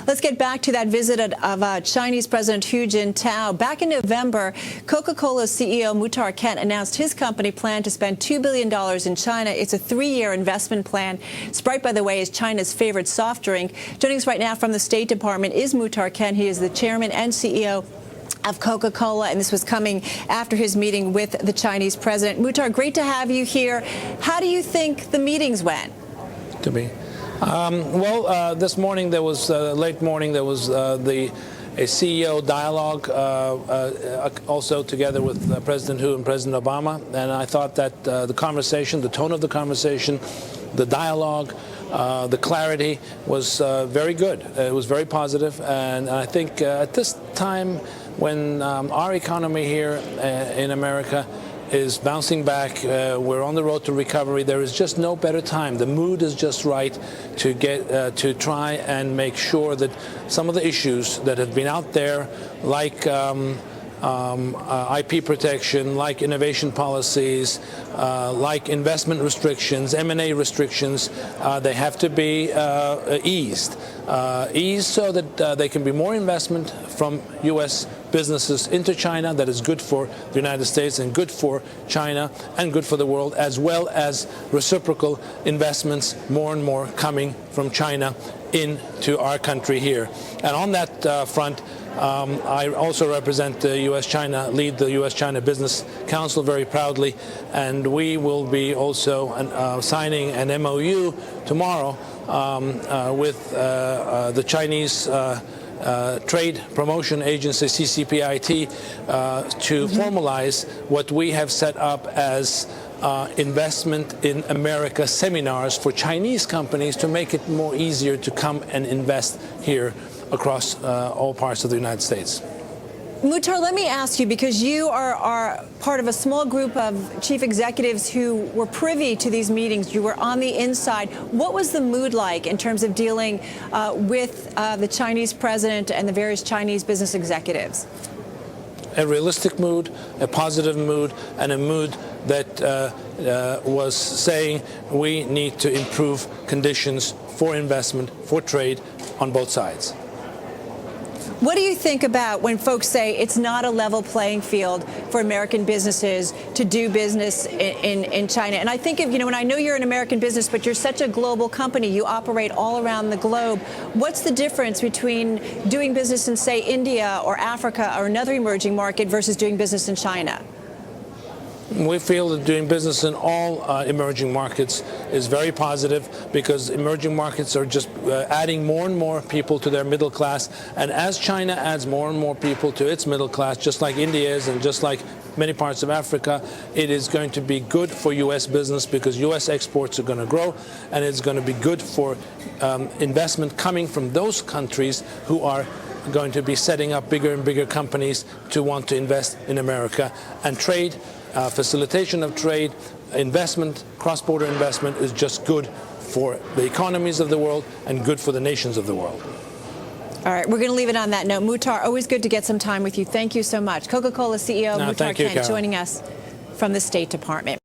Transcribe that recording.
Let's get back to that visit of Chinese President Hu Jintao. Back in November, Coca-Cola CEO Muhtar Kent announced his company planned to spend $2 billion in China. It's a 3-year investment plan. Sprite, by the way, is China's favorite soft drink. Joining us right now from the State Department is Muhtar Kent. He is the chairman and CEO of Coca-Cola, and this was coming after his meeting with the Chinese president. Muhtar, great to have you here. How do you think the meetings went? To me. This morning there was late morning. There was a CEO dialogue, also together with President Hu and President Obama. And I thought that the conversation, the tone of the conversation, the dialogue, the clarity was very good. It was very positive. And I think at this time when our economy here in America is bouncing back, we're on the road to recovery, there is just no better time. The mood is just right to get to try and make sure that some of the issues that have been out there, like IP protection, like innovation policies, like investment restrictions, M&A restrictions, they have to be eased so that there can be more investment from U.S. businesses into China that is good for the United States and good for China and good for the world, as well as reciprocal investments, more and more coming from China into our country here. And on that front, I also represent the U.S.-China, lead the U.S.-China Business Council very proudly, and we will be also signing an MOU tomorrow with the Chinese Trade Promotion Agency, CCPIT, to formalize what we have set up as investment in America seminars for Chinese companies to make it more easier to come and invest here across all parts of the United States. Muhtar, let me ask you, because you are part of a small group of chief executives who were privy to these meetings. You were on the inside. What was the mood like in terms of dealing with the Chinese president and the various Chinese business executives? A realistic mood, a positive mood, and a mood that was saying we need to improve conditions for investment, for trade on both sides. What do you think about when folks say it's not a level playing field for American businesses to do business in China? And I think, when I know you're an American business, but you're such a global company, you operate all around the globe. What's the difference between doing business in, say, India or Africa or another emerging market versus doing business in China? We feel that doing business in all emerging markets is very positive, because emerging markets are just adding more and more people to their middle class. And as China adds more and more people to its middle class, just like India is and just like many parts of Africa, it is going to be good for U.S. business, because U.S. exports are going to grow, and it's going to be good for investment coming from those countries who are going to be setting up bigger and bigger companies to want to invest in America. And trade, facilitation of trade, investment, cross-border investment is just good for the economies of the world and good for the nations of the world. All right, we're going to leave it on that note. Muhtar, always good to get some time with you. Thank you so much. Coca-Cola CEO Muhtar Kent joining us from the State Department.